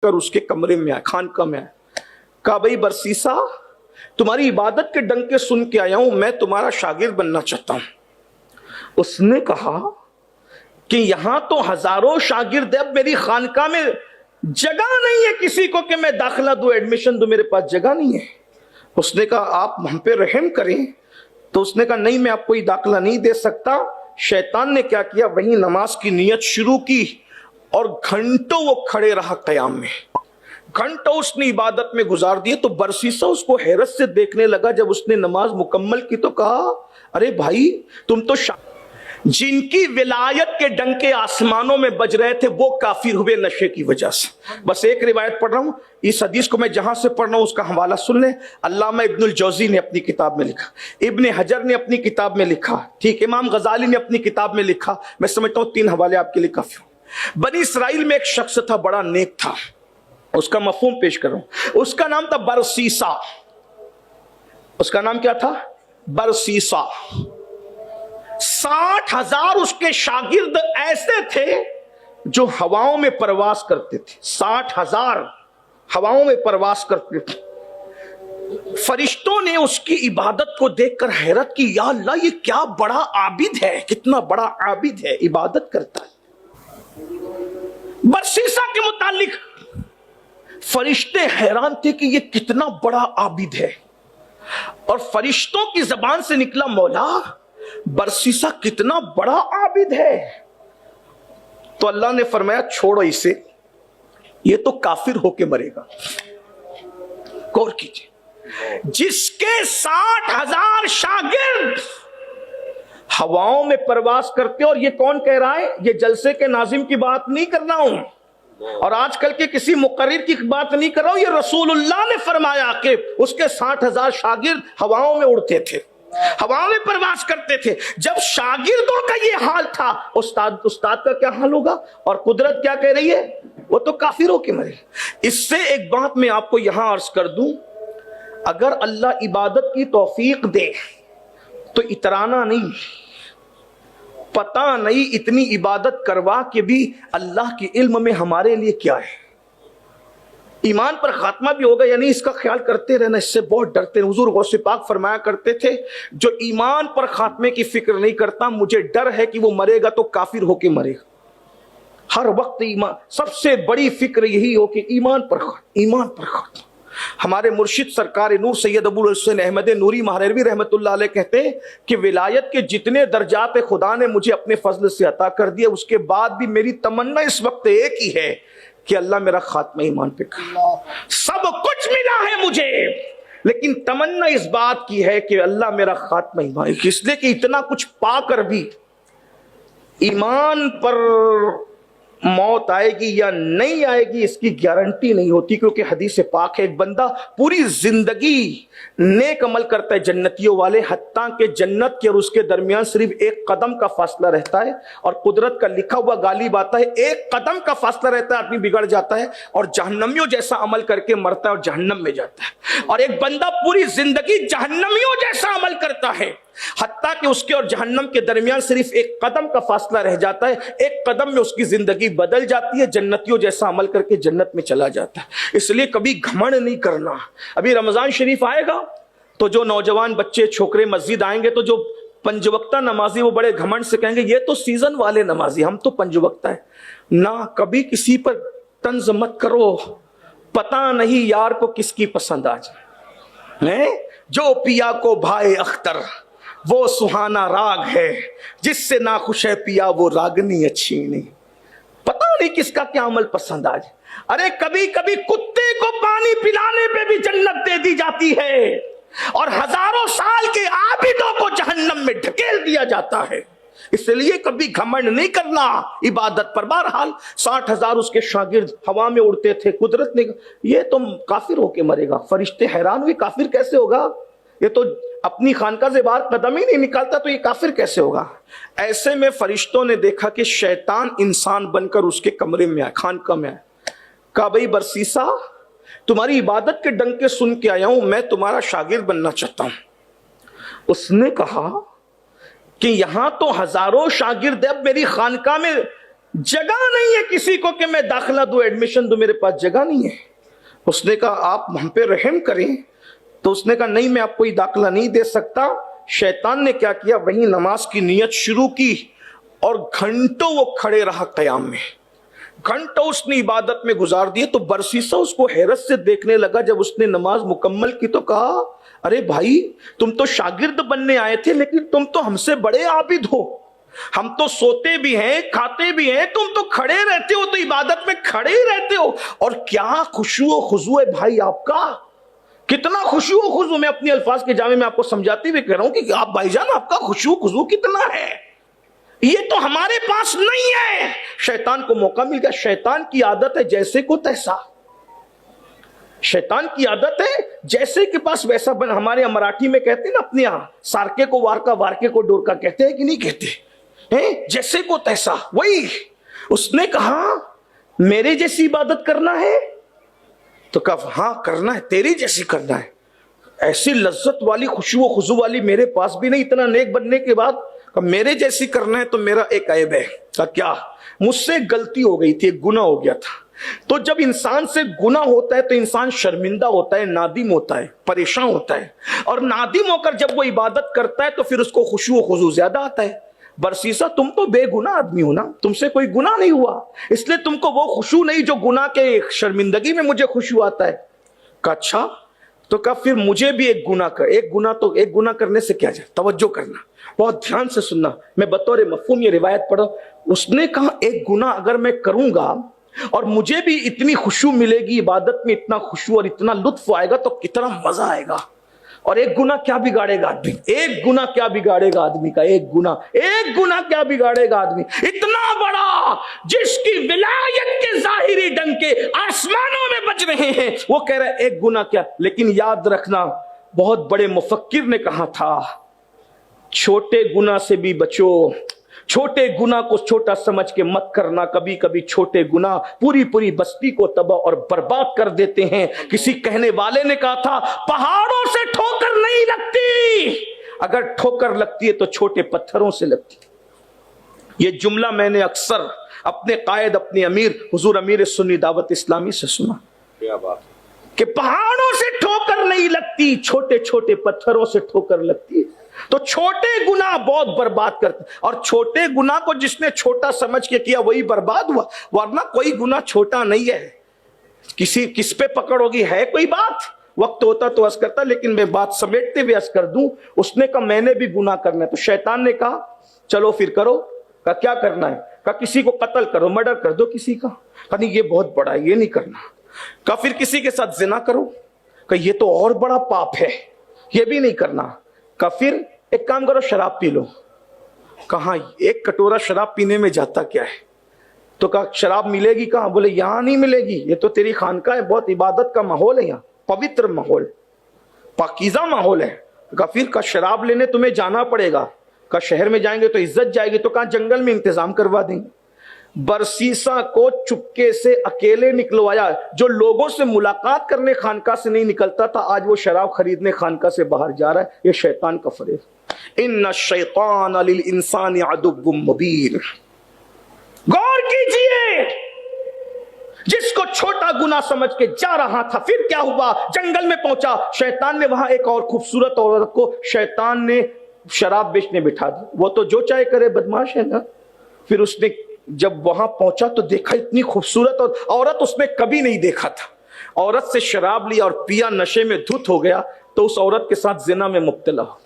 कर उसके कमरे में आया, खानका में आया। कहा भाई बरसीसा, तुम्हारी इबादत के डंके सुन के आया हूं, मैं तुम्हारा शागिर्द बनना चाहता हूं। उसने कहा कि यहां तो हजारों शागिर्द है, अब मेरी खानका में जगह नहीं है किसी को कि मैं दाखिला दूं, एडमिशन दूं, मेरे पास जगह नहीं है। उसने कहा आप हम पे रहम करें। तो उसने कहा नहीं, मैं आपको ये दाखिला नहीं दे सकता। शैतान ने क्या किया, वहीं नमाज की नियत शुरू की और घंटों वो खड़े रहा कयाम में, घंटों उसने इबादत में गुजार दिए। तो बरसीसा उसको हैरत से देखने लगा। जब उसने नमाज मुकम्मल की तो कहा अरे भाई तुम तो जिनकी विलायत के डंके आसमानों में बज रहे थे वो काफिर हुए नशे की वजह से। बस एक रिवायत पढ़ रहा हूं, इस हदीस को मैं जहां से पढ़ रहा हूं उसका हवाला सुन लें। अल्लामा इब्नुल जौजी ने अपनी किताब में लिखा, इब्ने हजर ने अपनी किताब में लिखा, ठीक, इमाम गजाली ने अपनी किताब में लिखा। मैं समझता हूं 3 हवाले आपके लिए काफी हो। बनी इसराइल में एक शख्स था, बड़ा नेक था, उसका मफहूम पेश कर रहा हूं। उसका नाम था बरसीसा। उसका नाम क्या था? बरसीसा। 60,000 उसके शागिर्द ऐसे थे जो हवाओं में प्रवास करते थे। 60,000 हवाओं में प्रवास करते थे। फरिश्तों ने उसकी इबादत को देखकर हैरत की, या अल्लाह ये क्या बड़ा आबिद है, कितना बड़ा आबिद है, इबादत करता है। बरसीसा के मुतालिक फरिश्ते हैरान थे कि ये कितना बड़ा आबिद है। और फरिश्तों की जबान से निकला, मौला बरसीसा कितना बड़ा आबिद है। तो अल्लाह ने फरमाया छोड़ो इसे, ये तो काफिर होके मरेगा। गौर कीजिए, जिसके 60,000 शागिर्द हवाओं में प्रवास करते, और ये कौन कह रहा है, ये जलसे के नाजिम की बात नहीं कर रहा हूं और आजकल के किसी मुकर्रिर की बात नहीं कर रहा हूं, ये रसूलुल्लाह ने फरमाया कि उसके 60,000 शागिर्द हवाओं में उड़ते थे, हवाओं में प्रवास करते थे। जब शागिर्दों का ये हाल था, उस्ताद का क्या हाल होगा? और कुदरत क्या कह रही है, वो तो काफिर होके मरे। इससे एक बात मैं आपको यहां अर्ज कर दूं, अगर अल्लाह इबादत की तौफीक दे तो इतराना नहीं, पता नहीं इतनी इबादत करवा के भी अल्लाह के इल्म में हमारे लिए क्या है। ईमान पर खात्मा भी होगा या नहीं इसका ख्याल करते रहना, इससे बहुत डरते हैं। हुजूर गौसे पाक फरमाया करते थे, जो ईमान पर खात्मे की फिक्र नहीं करता, मुझे डर है कि वो मरेगा तो काफिर होके मरेगा। हर वक्त ईमान, सबसे बड़ी फिक्र यही हो कि ईमान पर खात्मा। हमारे मुर्शिद सरकार नूर सैयद अबुल हुसैन अहमद नूरी महरवी रहमतुल्लाह अलैह कहते हैं कि विलायत के जितने दर्जात खुदा ने मुझे अपने फजल से अता कर दिए, उसके बाद भी मेरी तमन्ना इस वक्त एक ही है कि अल्लाह मेरा खात्मा ईमान पे कर। सब कुछ मिला है मुझे, लेकिन तमन्ना इस बात की है कि अल्लाह मेरा खात्मा ईमान, इसलिए कि इतना कुछ पाकर भी ईमान पर मौत आएगी या नहीं आएगी इसकी गारंटी नहीं होती। क्योंकि हदीस पाक है, एक बंदा पूरी जिंदगी नेक अमल करता है जन्नतियों वाले, हत्ता के जन्नत के और उसके दरमियान सिर्फ एक कदम का फासला रहता है, और कुदरत का लिखा हुआ गालिब आता है, एक कदम का फासला रहता है, आदमी बिगड़ जाता है और जहन्नमियों जैसा अमल करके मरता है और जहन्नम में जाता है। और एक बंदा पूरी जिंदगी जहन्नमियों जैसा अमल करता है, हत्ता कि उसके और जहन्नम के दरमियान सिर्फ एक कदम का फासला रह जाता है, एक कदम में उसकी जिंदगी बदल जाती है, जन्नतियों जैसा अमल करके जन्नत में चला जाता है। इसलिए कभी घमंड नहीं करना। अभी रमजान शरीफ आएगा तो जो नौजवान बच्चे छोकरे मस्जिद आएंगे तो जो पंजवक्ता नमाजी वो बड़े घमंड से कहेंगे ये तो सीजन वाले नमाजी, हम तो पंजवक्ता है ना। कभी किसी पर तंज मत करो, पता नहीं यार को किसकी पसंद आ जाए। जो पिया को भाई अख्तर वो सुहाना राग है, जिससे ना खुश है पिया वो रागनी अच्छी नहीं। पता नहीं किसका क्या अमल पसंद आ जाए। अरे कभी कभी कुत्ते को पानी पिलाने पे भी जन्नत दे दी जाती है, और हजारों साल के आबिदों को जहन्नम में ढकेल दिया जाता है। इसलिए कभी घमंड नहीं करना इबादत पर। बहरहाल 60,000 उसके शागिर्द हवा में उड़ते थे। कुदरत ने ये तो काफिर होके मरेगा। फरिश्ते हैरान हुए, काफिर कैसे होगा, ये तो अपनी खानका से बाहर कदम ही नहीं निकालता, तो ये काफिर कैसे होगा। ऐसे में फरिश्तों ने देखा कि शैतान इंसान बनकर उसके कमरे में आया, खानका में आया। कहा भाई बरसीसा, तुम्हारी इबादत के डंके सुन के आया हूं, मैं तुम्हारा शागिर्द बनना चाहता हूं। उसने कहा कि यहां तो हजारों शागिर्द है, अब मेरी खानका में जगह नहीं है किसी को कि मैं दाखिला दूं, एडमिशन दूं, मेरे पास जगह नहीं है। उसने कहा आप हम पे रहम करें। तो उसने कहा नहीं, मैं आपको ये दाखिला नहीं दे सकता। शैतान ने क्या किया, वहीं नमाज की नियत शुरू की और घंटों वो खड़े रहा कयाम में, घंटों उसने इबादत में गुजार दिए। तो बरसीसा उसको हैरत से देखने लगा। जब उसने नमाज मुकम्मल की तो कहा अरे भाई, तुम तो शागिर्द बनने आए थे, लेकिन तुम तो हमसे बड़े आबिद हो। हम तो सोते भी हैं, खाते भी हैं, तुम तो खड़े रहते हो, तो इबादत में खड़े ही रहते हो। और क्या खुशू और खुजू है भाई आपका, कितना खुशू और खुजू। मैं अपने अल्फाज के जामे में आपको समझाते हुए कह रहा हूं कि आप भाईजान आपका खुशू खुजू कितना है, ये तो हमारे पास नहीं है। शैतान को मौका मिल गया। शैतान की आदत है जैसे को तैसा, शैतान की आदत है जैसे के पास वैसा बन। हमारे यहाँ मराठी में कहते हैं ना अपने यहां, सारके को वारका, वारके को डोरका, कहते हैं कि नहीं कहते हैं, जैसे को तैसा। वही उसने कहा मेरे जैसी इबादत करना है, तो कहा हां करना है, तेरी जैसी करना है। ऐसी लज्जत वाली, खुशबू खुशबू वाली मेरे पास भी नहीं, इतना नेक बनने के बाद। मेरे जैसी करना है तो मेरा एक ऐब है। क्या, मुझसे गलती हो गई थी, एक गुनाह हो गया था। तो जब इंसान से गुनाह होता है तो इंसान शर्मिंदा होता है, नादिम होता है, परेशान होता है। और नादिम होकर जब वो इबादत करता है तो फिर उसको खुशू खुजू ज्यादा आता है। बरसीसा तुम तो बेगुनाह आदमी हो ना, तुमसे कोई गुनाह नहीं हुआ, इसलिए तुमको वो खुशू नहीं जो गुनाह के शर्मिंदगी में मुझे खुशू आता है। कहा अच्छा, तो कहा फिर मुझे भी एक गुनाह कर। एक गुनाह करने से क्या जाए, तवज्जो करना, बहुत ध्यान से सुनना। मैं बतौर मफ़हूम ये रिवायत पढ़ो। उसने कहा एक गुनाह अगर मैं करूंगा और मुझे भी इतनी खुशू मिलेगी, इबादत में इतना खुशू और इतना लुत्फ आएगा, तो कितना मजा आएगा। और एक गुनाह क्या बिगाड़ेगा आदमी, एक गुनाह क्या बिगाड़ेगा आदमी का, एक गुनाह क्या बिगाड़ेगा आदमी इतना बड़ा, जिसकी विलायत के जाहिरी डंके आसमानों में बज रहे हैं। वो कह रहा है एक गुनाह क्या। लेकिन याद रखना, बहुत बड़े मुफक्किर ने कहा था, छोटे गुनाह से भी बचो, छोटे गुनाह को छोटा समझ के मत करना। कभी कभी छोटे गुनाह पूरी पूरी बस्ती को तबाह और बर्बाद कर देते हैं। किसी कहने वाले ने कहा था, पहाड़ों से ठोकर नहीं लगती, अगर ठोकर लगती है तो छोटे पत्थरों से लगती। ये जुमला मैंने अक्सर अपने कायद, अपने अमीर हुजूर अमीर सुन्नी दावत इस्लामी से सुना। क्या बात, कि पहाड़ों से ठोकर नहीं लगती, छोटे छोटे पत्थरों से ठोकर लगती है। तो छोटे गुनाह बहुत बर्बाद करते, और छोटे गुनाह को जिसने छोटा समझ के किया वही बर्बाद हुआ, वरना कोई गुनाह छोटा नहीं है। किस पे पकड़ होगी, है कोई बात, वक्त होता तो अर्ज करता, लेकिन मैं बात समेटते हुए अर्ज कर दूं। उसने कहा मैंने भी गुनाह करना है। तो शैतान ने कहा चलो फिर करो। कहा क्या करना है। कहा किसी को कत्ल करो, मर्डर कर दो किसी का। कहा नहीं ये बहुत बड़ा है, ये नहीं करना। कहा फिर किसी के साथ जिना करो। कहा ये तो और बड़ा पाप है, ये भी नहीं करना। कहा फिर एक काम करो, शराब पी लो। कहा एक कटोरा शराब पीने में जाता क्या है। तो कहा शराब मिलेगी कहाँ। बोले यहां नहीं मिलेगी, ये तो तेरी खानका है, बहुत इबादत का माहौल है, यहाँ पवित्र माहौल, पाकीज़ा माहौल है। कहा फिर का शराब लेने तुम्हें जाना पड़ेगा। का शहर में जाएंगे तो इज्जत जाएगी। तो कहा जंगल में इंतजाम करवा देंगे। बरसीसा को चुपके से अकेले निकलवाया। जो लोगों से मुलाकात करने खानका से नहीं निकलता था, आज वो शराब खरीदने खानका से बाहर जा रहा है। ये शैतान का फरेब। इन्ना शैतान लिल इंसान अदुव्वुम मुबीन। गौर कीजिए, जिसको छोटा गुनाह समझ के जा रहा था, फिर क्या हुआ, जंगल में पहुंचा। शैतान ने वहां एक और खूबसूरत औरत को शैतान ने शराब बेचने बिठा दी। वो तो जो चाहे करे, बदमाश है ना। फिर उसने जब वहां पहुंचा तो देखा इतनी खूबसूरत और औरत उसने कभी नहीं देखा था। औरत से शराब लिया और पिया, नशे में धुत हो गया, तो उस औरत के साथ जिना में मुब्तला हो।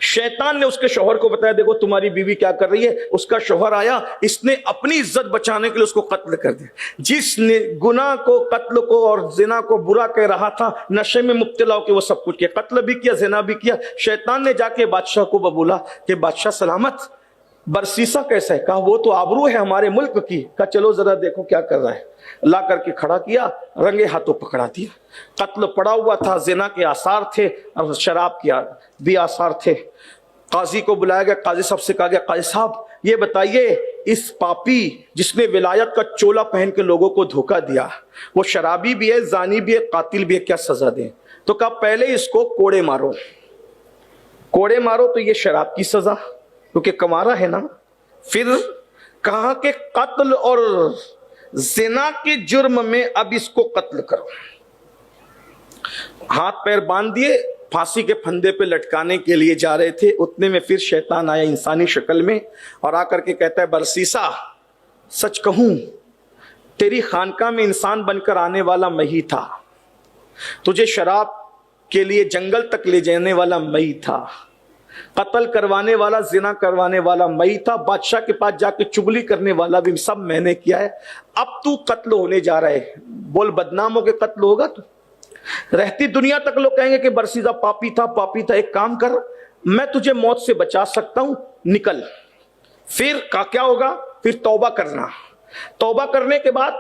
शैतान ने उसके शौहर को बताया देखो तुम्हारी बीवी क्या कर रही है। उसका शौहर आया, इसने अपनी इज्जत बचाने के लिए उसको कत्ल कर दिया। जिसने गुनाह को, कत्ल को और जिना को बुरा कह रहा था, नशे में मुब्तला होकर वो सब कुछ किया, कत्ल भी किया, जिना भी किया। शैतान ने जाके बादशाह को बोला कि बादशाह सलामत, बरसीसा कैसा है। कहा वो तो आबरू है हमारे मुल्क की। कहा चलो जरा देखो क्या कर रहा है। ला करके खड़ा किया, रंगे हाथों पकड़ा दिया। कत्ल पड़ा हुआ था, जिना के आसार थे और शराब के भी आसार थे। काजी को बुलाया गया। काजी साहब से कहा गया, काजी साहब ये बताइए, इस पापी जिसने विलायत का चोला पहन के लोगों को धोखा दिया, वो शराबी भी है, जानी भी है, कातिल भी है, क्या सजा दें। तो कहा पहले इसको कोड़े मारो। कोड़े मारो तो ये शराब की सजा, क्योंकि कमारा है ना। फिर کہا کہ قتل اور زنا کے جرم میں اب اس کو قتل کرو. ہاتھ پیر باندھ دیے, پھانسی کے پھندے پہ لٹکانے کے لیے جا رہے تھے. اتنے میں پھر شیطان آیا انسانی شکل میں اور آ کر کے کہتا ہے برسیسا سچ کہوں تیری خانقاہ میں انسان بن کر آنے والا میں ہی تھا, تجھے شراب کے لیے جنگل تک لے جانے والا میں ہی تھا, قتل کروانے والا زنا کروانے والا میں ہی تھا, بادشاہ کے پاس جا کے چگلی کرنے والا بھی سب میں نے کیا ہے. اب تو قتل ہونے جا رہا ہے, بول بدنام ہو کے قتل ہوگا تو. رہتی دنیا تک لوگ کہیں گے کہ برسیزہ پاپی تھا پاپی تھا. ایک کام کر, میں تجھے موت سے بچا سکتا ہوں, نکل. پھر کیا ہوگا, پھر توبہ کرنا. توبہ کرنے کے بعد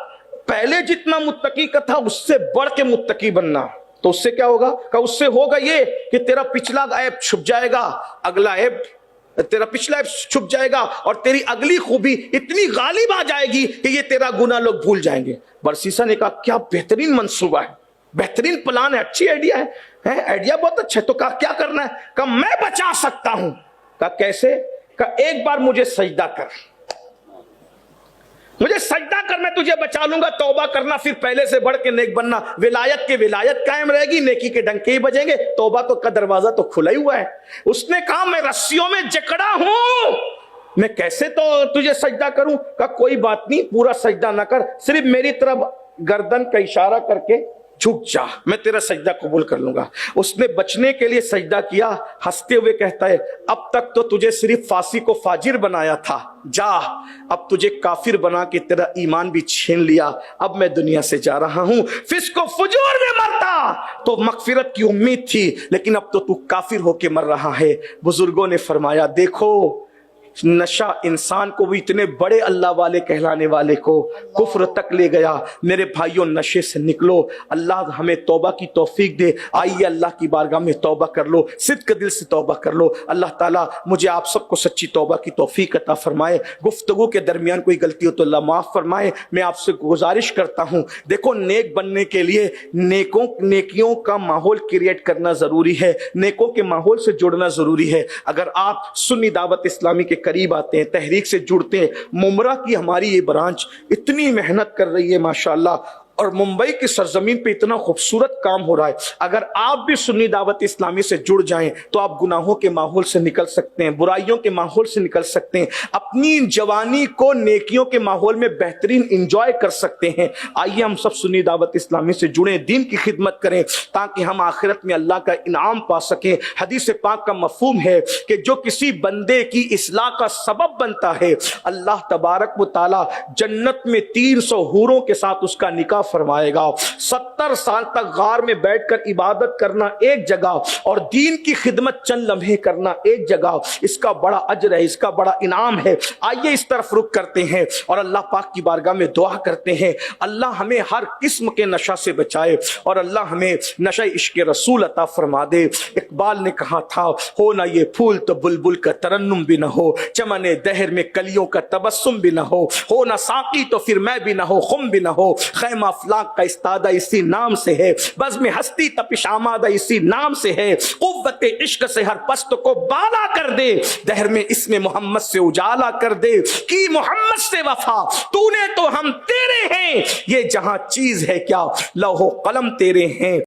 پہلے جتنا متقی کا تھا اس سے بڑھ کے متقی بننا. تو اس سے کیا ہوگا, کہ اس سے ہوگا یہ کہ تیرا پچھلا عیب چھپ جائے گا, اگلا عیب تیرا پچھلا عیب چھپ جائے گا, اور تیری اگلی خوبی اتنی غالب آ جائے گی کہ یہ تیرا گناہ لوگ بھول جائیں گے. برسیسا نے کہا کیا بہترین منصوبہ ہے, بہترین پلان ہے, اچھی آئیڈیا ہے, آئیڈیا بہت اچھا ہے. تو کہا کیا کرنا ہے, کہا میں بچا سکتا ہوں. کہا کیسے, کہا ایک بار مجھے سجدہ کر, مجھے سجدہ کر, میں تجھے بچا لوں گا. توبہ کرنا, پھر پہلے سے بڑھ کے نیک بننا. ولایت کے ولایت قائم رہے گی, نیکی کے ڈنکے ہی بجیں گے. توبہ تو کا دروازہ تو کھلا ہی ہوا ہے. اس نے کہا میں رسیوں میں جکڑا ہوں, میں کیسے تو تجھے سجدہ کروں. کہا کوئی بات نہیں, پورا سجدہ نہ کر, صرف میری طرف گردن کا اشارہ کر کے جھک جا, میں تیرا سجدہ قبول کر لوں گا. اس نے بچنے کے لیے سجدہ کیا, ہنستے ہوئے کہتا ہے اب تک تو تجھے صرف فاسق کو فاجر بنایا تھا, جا اب تجھے کافر بنا کے تیرا ایمان بھی چھین لیا, اب میں دنیا سے جا رہا ہوں. فسق و فجور میں مرتا تو مغفرت کی امید تھی, لیکن اب تو کافر ہو کے مر رہا ہے. بزرگوں نے فرمایا دیکھو نشہ انسان کو بھی اتنے بڑے اللہ والے کہلانے والے کو کفر تک لے گیا. میرے بھائیوں نشے سے نکلو, اللہ ہمیں توبہ کی توفیق دے. آئیے اللہ کی بارگاہ میں توبہ کر لو, صدق دل سے توبہ کر لو. اللہ تعالیٰ مجھے آپ سب کو سچی توبہ کی توفیق عطا فرمائے. گفتگو کے درمیان کوئی غلطی ہو تو اللہ معاف فرمائے. میں آپ سے گزارش کرتا ہوں, دیکھو نیک بننے کے لیے نیکیوں کا ماحول کریٹ کرنا ضروری ہے, نیکوں کے ماحول سے جڑنا ضروری ہے. اگر آپ سنی دعوت اسلامی کے قریب آتے ہیں, تحریک سے جڑتے ہیں, ممرہ کی ہماری یہ برانچ اتنی محنت کر رہی ہے ماشاءاللہ, اور ممبئی کی سرزمین پہ اتنا خوبصورت کام ہو رہا ہے. اگر آپ بھی سنی دعوت اسلامی سے جڑ جائیں تو آپ گناہوں کے ماحول سے نکل سکتے ہیں, برائیوں کے ماحول سے نکل سکتے ہیں, اپنی جوانی کو نیکیوں کے ماحول میں بہترین انجوائے کر سکتے ہیں. آئیے ہم سب سنی دعوت اسلامی سے جڑیں, دین کی خدمت کریں تاکہ ہم آخرت میں اللہ کا انعام پا سکیں. حدیث پاک کا مفہوم ہے کہ جو کسی بندے کی اصلاح کا سبب بنتا ہے, اللہ تبارک و تعالی جنت میں 300 حوروں کے ساتھ اس کا نکاح فرمائے گا. 70 سال تک غار میں بیٹھ کر عبادت کرنا ایک جگہ, اور دین کی خدمت چند لمحے کرنا ایک جگہ, اس کا بڑا اجر ہے, اس کا بڑا انعام ہے. آئیے اس طرف رخ کرتے ہیں اور اللہ پاک کی بارگاہ میں دعا کرتے ہیں, اللہ ہمیں ہر قسم کے نشہ سے بچائے, اور اللہ ہمیں نشہ عشق رسول عطا فرما دے. اقبال نے کہا تھا, ہو نہ یہ پھول تو بلبل کا ترنم بھی نہ ہو, چمن دہر میں کلیوں کا تبسم بھی نہ ہو نہ ساقی تو پھر میں بھی نہ ہو, خم بھی نہ ہو, خیمہ افلاک کا استادہ اسی نام سے ہے, بزم ہستی تپش آمادہ اسی نام سے ہے, قوت عشق سے ہر پست کو بالا کر دے, دہر میں اسم محمد سے اجالا کر دے, کی محمد سے وفا تو نے تو ہم تیرے ہیں, یہ جہاں چیز ہے کیا لوح و قلم تیرے ہیں.